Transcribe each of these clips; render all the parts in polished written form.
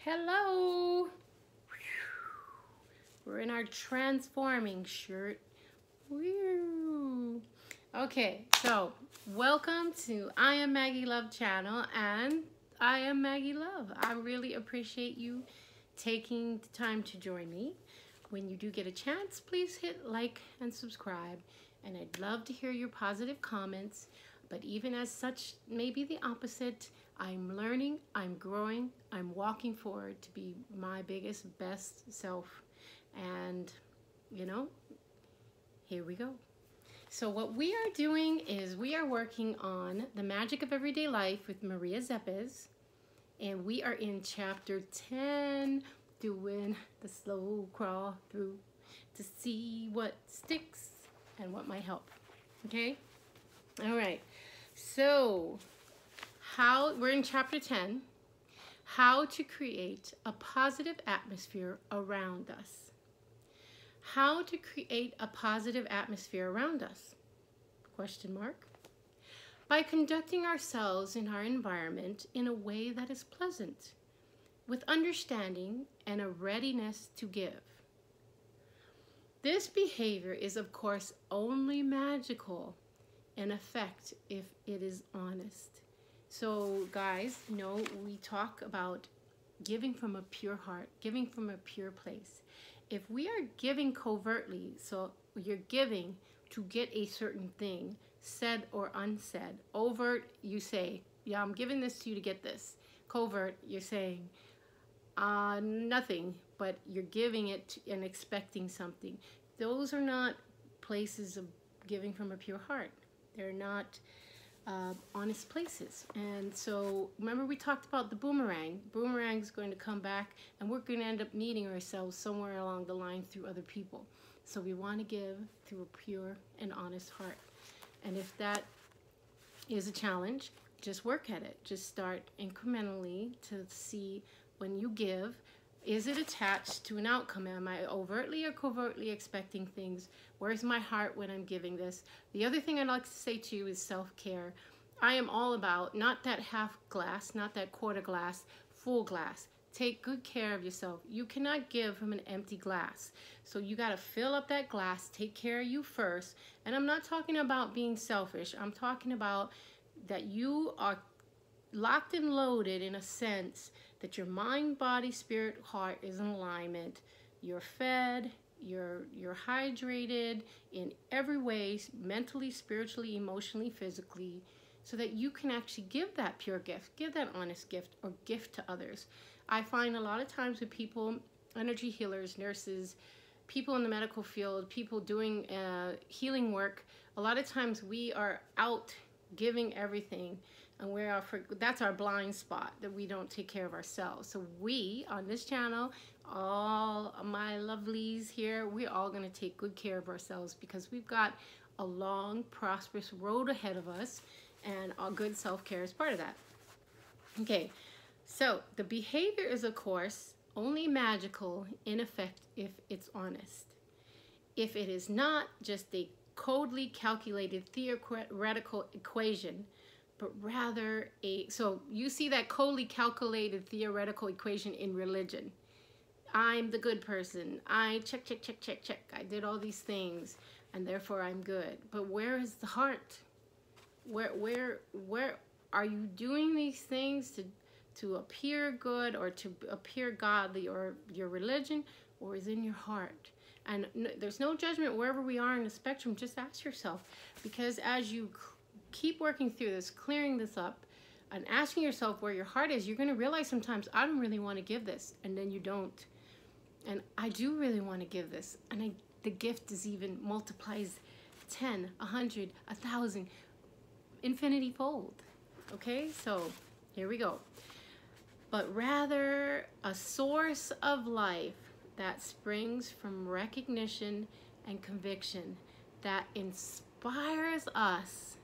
Hello. We're in our transforming shirt. Woo. Okay, so welcome to I Am Maggie Love channel, and I am Maggie Love. I really appreciate you taking the time to join me. When you do get a chance, please hit like and subscribe, and I'd love to hear your positive comments. But even as such, maybe the opposite. I'm learning, I'm growing, I'm walking forward to be my biggest, best self. And, you know, here we go. So what we are doing is we are working on The Magic of Everyday Life with Maria Szepes. And we are in chapter 10, doing the slow crawl through to see what sticks and what might help. Okay? All right. So, we're in chapter 10, how to create a positive atmosphere around us. How to create a positive atmosphere around us? Question mark. By conducting ourselves in our environment in a way that is pleasant, with understanding and a readiness to give. This behavior is, of course, only magical in effect if it is honest. So guys, you know, we talk about giving from a pure heart, giving from a pure place. If we are giving covertly, so you're giving to get a certain thing, said or unsaid. Overt, you say, yeah, I'm giving this to you to get this. Covert, you're saying, nothing, but you're giving it and expecting something. Those are not places of giving from a pure heart. They're not honest places. And so remember we talked about the boomerang. Boomerang is going to come back, and we're going to end up meeting ourselves somewhere along the line through other people. So we want to give through a pure and honest heart. And if that is a challenge, just work at it. Just start incrementally to see when you give, is it attached to an outcome? Am I overtly or covertly expecting things? Where's my heart when I'm giving this? The other thing I'd like to say to you is self-care. I am all about not that half glass, not that quarter glass, full glass. Take good care of yourself. You cannot give from an empty glass. So you got to fill up that glass, take care of you first. And I'm not talking about being selfish. I'm talking about that you are locked and loaded in a sense that your mind, body, spirit, heart is in alignment. You're fed, you're hydrated in every way, mentally, spiritually, emotionally, physically, so that you can actually give that pure gift, give that honest gift, or gift to others. I find a lot of times with people, energy healers, nurses, people in the medical field, people doing healing work, a lot of times we are out giving everything, and that's our blind spot, that we don't take care of ourselves. So we, on this channel, all my lovelies here, we're all going to take good care of ourselves, because we've got a long, prosperous road ahead of us, and our good self-care is part of that. Okay, so the behavior is, of course, only magical in effect if it's honest. If it is not just a coldly calculated theoretical equation, but rather so you see that coldly calculated theoretical equation in religion. I'm the good person. I check. I did all these things, and therefore I'm good. But where is the heart? Where are you doing these things to appear good or to appear godly, or your religion, or is in your heart? And there's no judgment wherever we are in the spectrum. Just ask yourself, because as you keep working through this, clearing this up, and asking yourself where your heart is, you're going to realize sometimes, I don't really want to give this, and then you don't. And I do really want to give this, and the gift is even multiplies 10, 100, 1,000, infinity fold. Okay, so here we go. But rather a source of life that springs from recognition and conviction, that inspires us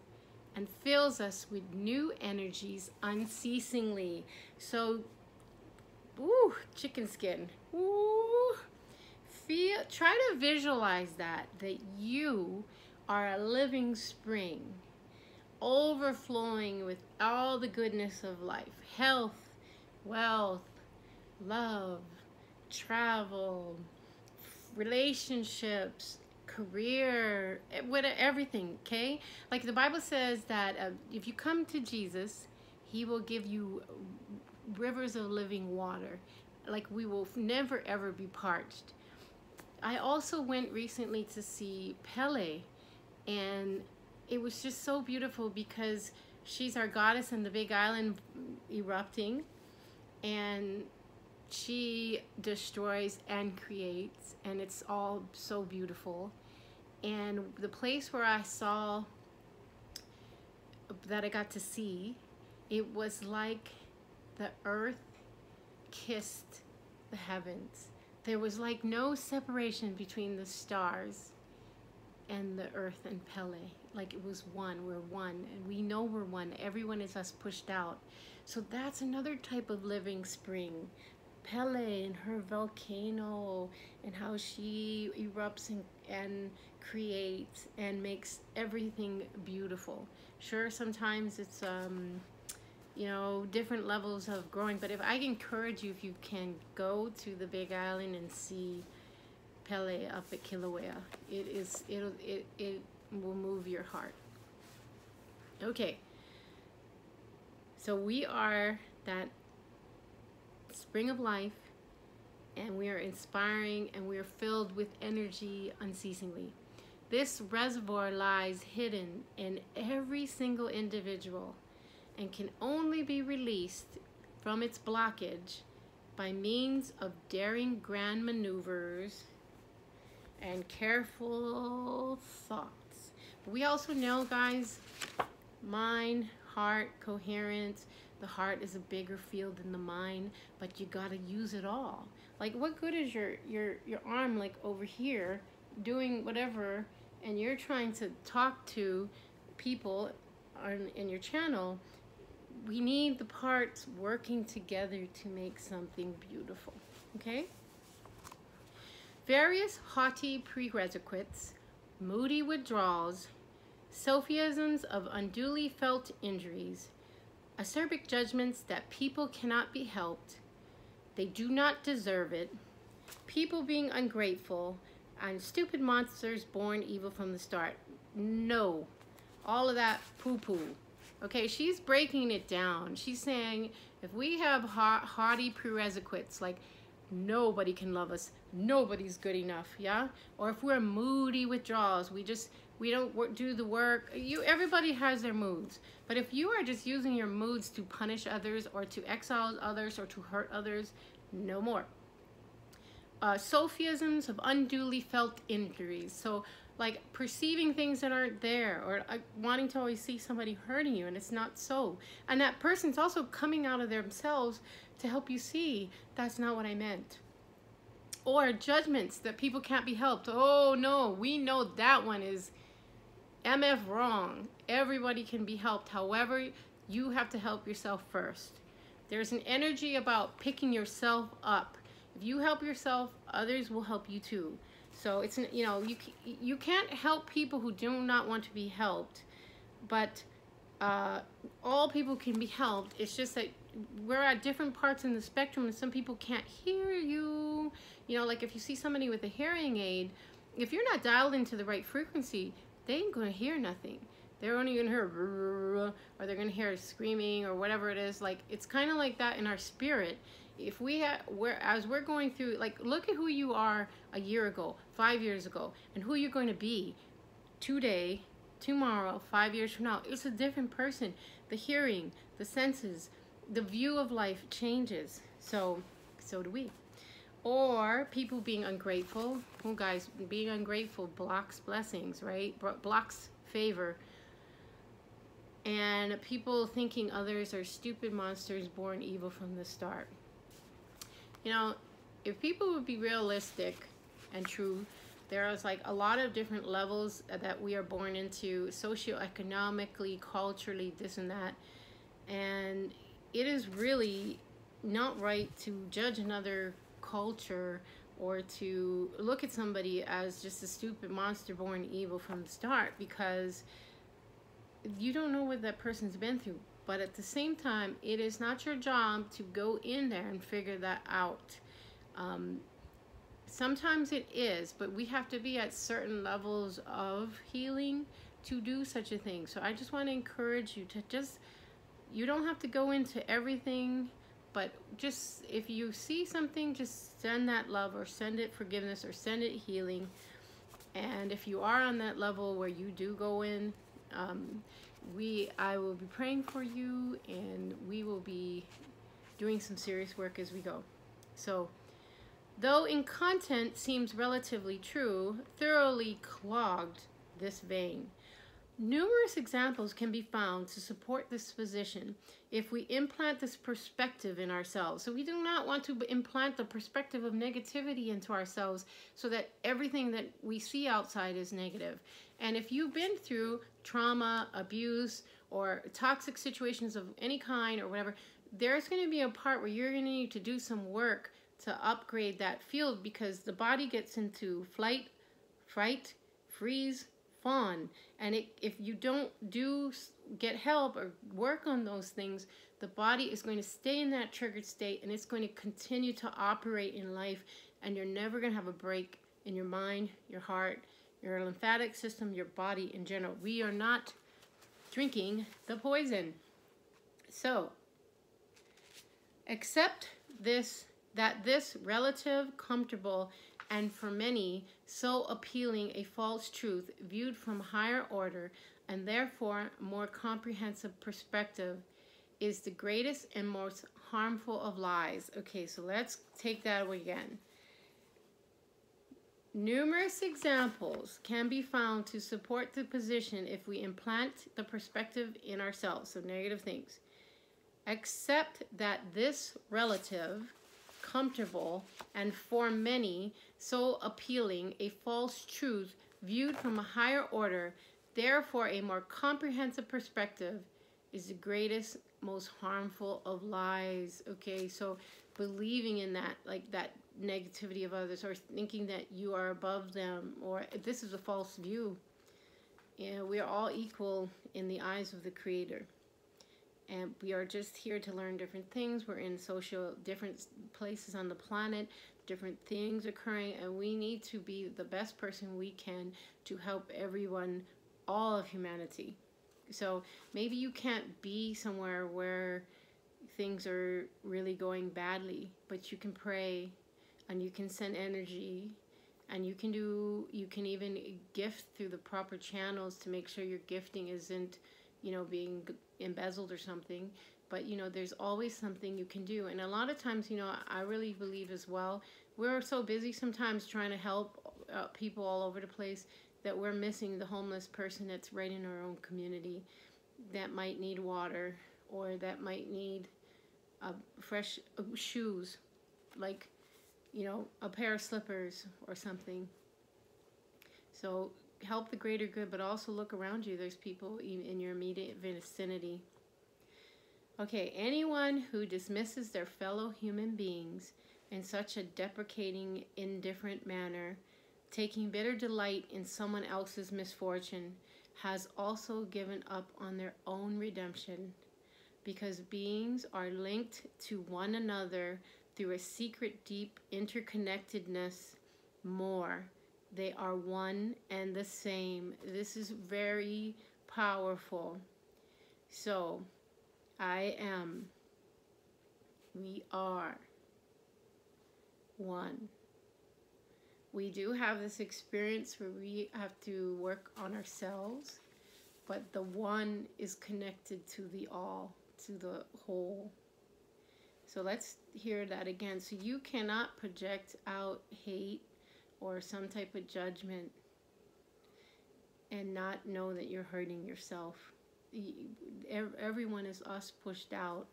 and fills us with new energies unceasingly. So, ooh, chicken skin. Ooh, try to visualize that you are a living spring, overflowing with all the goodness of life, health, wealth, love, travel, relationships, career, with everything, okay? Like the Bible says that if you come to Jesus, he will give you rivers of living water. Like we will never ever be parched. I also went recently to see Pele, and it was just so beautiful because she's our goddess in the Big Island erupting, and she destroys and creates, and it's all so beautiful. And the place where I saw, that I got to see, it was like the earth kissed the heavens. There was like no separation between the stars and the earth and Pele. Like it was one. We're one, and we know we're one. Everyone is us pushed out. So that's another type of living spring. Pele and her volcano, and how she erupts and creates and makes everything beautiful. Sure, sometimes it's you know, different levels of growing, but if I encourage you, if you can go to the Big Island and see Pele up at Kilauea, it will move your heart. Okay, so we are that spring of life, and we are inspiring, and we are filled with energy unceasingly. This reservoir lies hidden in every single individual and can only be released from its blockage by means of daring grand maneuvers and careful thoughts. But we also know, guys, mind, heart, coherence. The heart is a bigger field than the mind, but you gotta use it all. Like, what good is your arm like over here doing whatever, and you're trying to talk to people in your channel? We need the parts working together to make something beautiful, okay? Various haughty prerequisites, moody withdrawals, sophisms of unduly felt injuries, acerbic judgments that people cannot be helped, they do not deserve it, people being ungrateful, and stupid monsters born evil from the start. No, all of that poo-poo. Okay, she's breaking it down. She's saying if we have haughty prerequisites, like nobody can love us, nobody's good enough, yeah? Or if we're moody withdrawals, we don't do the work. Everybody has their moods. But if you are just using your moods to punish others or to exile others or to hurt others, no more. Sophisms of unduly felt injuries. So like perceiving things that aren't there, or wanting to always see somebody hurting you, and it's not so. And that person's also coming out of themselves to help you see that's not what I meant. Or judgments that people can't be helped. Oh no, we know that one is MF wrong. Everybody can be helped. However, you have to help yourself first. There's an energy about picking yourself up. If you help yourself, others will help you too. So it's, you know, you can't help people who do not want to be helped, but all people can be helped. It's just that we're at different parts in the spectrum, and some people can't hear you. You know, like if you see somebody with a hearing aid, if you're not dialed into the right frequency, they ain't gonna hear nothing. They're only gonna hear, or they're gonna hear screaming or whatever it is. Like, it's kind of like that in our spirit. If as we're going through, like, look at who you are a year ago, 5 years ago, and who you're going to be today, tomorrow, 5 years from now. It's a different person. The hearing, the senses, the view of life changes. So do we. Or people being ungrateful. Oh, guys, being ungrateful blocks blessings, right? Blocks favor. And people thinking others are stupid monsters born evil from the start. You know, if people would be realistic and true, there's like a lot of different levels that we are born into, socioeconomically, culturally, this and that. And it is really not right to judge another culture or to look at somebody as just a stupid monster born evil from the start, because you don't know what that person's been through. But at the same time, it is not your job to go in there and figure that out. Sometimes it is, but we have to be at certain levels of healing to do such a thing. So I just want to encourage you to just, you don't have to go into everything, but just if you see something, just send that love or send it forgiveness or send it healing. And if you are on that level where you do go in, I will be praying for you, and we will be doing some serious work as we go. So, though in content seems relatively true, thoroughly clogged this vein. Numerous examples can be found to support this position if we implant this perspective in ourselves. So we do not want to implant the perspective of negativity into ourselves so that everything that we see outside is negative. And if you've been through trauma, abuse, or toxic situations of any kind or whatever, there's going to be a part where you're going to need to do some work to upgrade that field, because the body gets into flight, fright, freeze, fawn. And if you don't get help or work on those things, the body is going to stay in that triggered state, and it's going to continue to operate in life, and you're never going to have a break in your mind, your heart, your lymphatic system, your body in general. We are not drinking the poison. So, accept that this relative, comfortable, and for many, so appealing a false truth viewed from higher order and therefore more comprehensive perspective is the greatest and most harmful of lies. Okay, so let's take that away again. Numerous examples can be found to support the position if we implant the perspective in ourselves, so negative things. Accept that this relative, comfortable, and for many so appealing a false truth viewed from a higher order, therefore a more comprehensive perspective, is the greatest, most harmful of lies. Okay, so believing in that, like that negativity of others, or thinking that you are above them, or this is a false view. Yeah, we are all equal in the eyes of the Creator. And we are just here to learn different things. We're in different places on the planet, different things occurring, and we need to be the best person we can to help everyone, all of humanity. So maybe you can't be somewhere where things are really going badly, but you can pray, and you can send energy, and you can even gift through the proper channels to make sure your gifting isn't, being embezzled or something. But, there's always something you can do. And a lot of times, I really believe as well, we're so busy sometimes trying to help people all over the place that we're missing the homeless person that's right in our own community that might need water, or that might need fresh shoes, like, a pair of slippers or something. So help the greater good, but also look around you. There's people in your immediate vicinity. Okay, anyone who dismisses their fellow human beings in such a deprecating, indifferent manner, taking bitter delight in someone else's misfortune, has also given up on their own redemption, because beings are linked to one another through a secret, deep interconnectedness more. They are one and the same. This is very powerful. So, I am, we are one. We do have this experience where we have to work on ourselves, but the one is connected to the all, to the whole. So let's hear that again. So you cannot project out hate or some type of judgment and not know that you're hurting yourself. Everyone is us pushed out.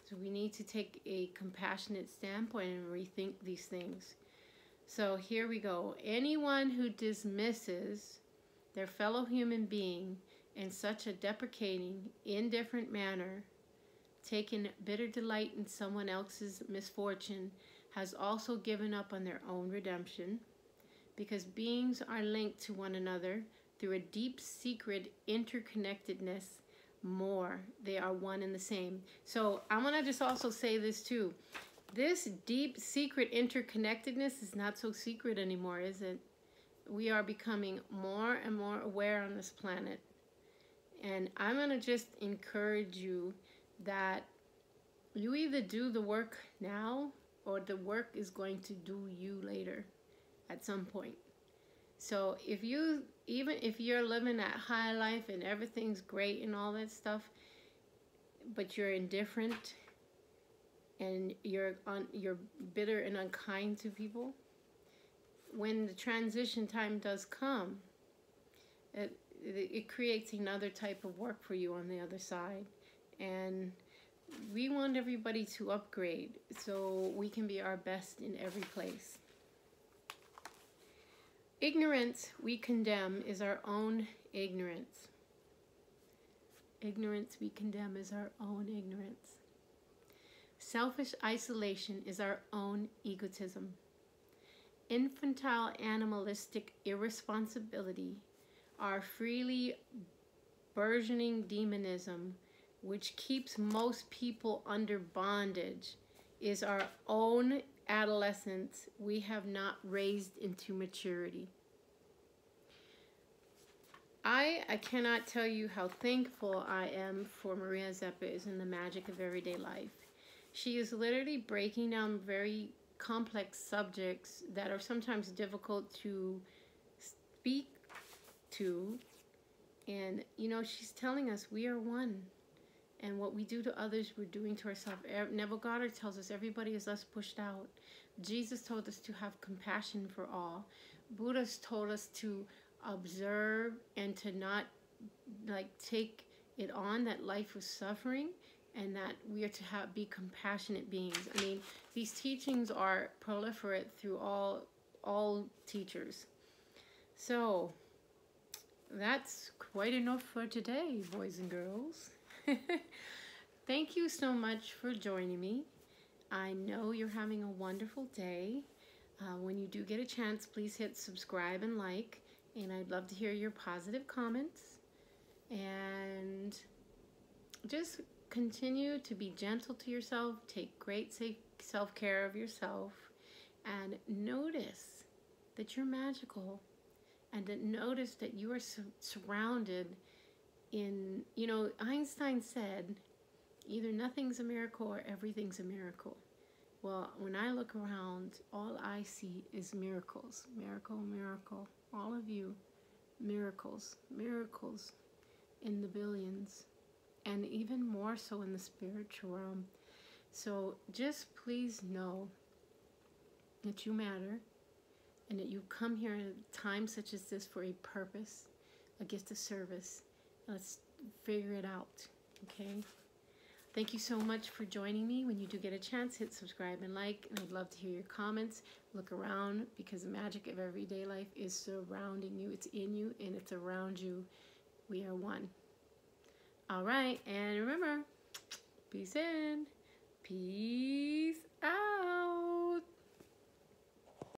So we need to take a compassionate standpoint and rethink these things. So here we go. Anyone who dismisses their fellow human being in such a deprecating, indifferent manner, taking bitter delight in someone else's misfortune, has also given up on their own redemption, because beings are linked to one another through a deep, secret interconnectedness more. They are one and the same. So I want to just also say this too. This deep secret interconnectedness is not so secret anymore, is it? We are becoming more and more aware on this planet. And I'm going to just encourage you that you either do the work now or the work is going to do you later at some point. So even if you're living that high life and everything's great and all that stuff, but you're indifferent and you're bitter and unkind to people, when the transition time does come, it creates another type of work for you on the other side. And we want everybody to upgrade so we can be our best in every place. Ignorance we condemn is our own ignorance. Ignorance we condemn is our own ignorance. Selfish isolation is our own egotism. Infantile animalistic irresponsibility, our freely burgeoning demonism, which keeps most people under bondage, is our own adolescence we have not raised into maturity. I cannot tell you how thankful I am for Maria Szepes and the magic of everyday life. She is literally breaking down very complex subjects that are sometimes difficult to speak to. And, you know, she's telling us we are one. And what we do to others, we're doing to ourselves. Neville Goddard tells us everybody is us pushed out. Jesus told us to have compassion for all. Buddha's told us to observe and to not take it on that life was suffering, and that we are to be compassionate beings. I mean, these teachings are proliferate through all teachers. So that's quite enough for today, boys and girls. Thank you so much for joining me. I know you're having a wonderful day. When you do get a chance, please hit subscribe and like, and I'd love to hear your positive comments. And just continue to be gentle to yourself, take great self-care of yourself, and notice that you're magical, and to notice that you are surrounded in, you know, Einstein said, either nothing's a miracle or everything's a miracle. Well, when I look around, all I see is miracles. Miracle, miracle. All of you, miracles. Miracles in the billions. And even more so in the spiritual realm. So just please know that you matter. And that you come here at a time such as this for a purpose. A gift of service. Let's figure it out. Okay? Thank you so much for joining me. When you do get a chance, hit subscribe and like, and I'd love to hear your comments. Look around, because the magic of everyday life is surrounding you. It's in you and it's around you. We are one. All right, and remember, peace in, peace out.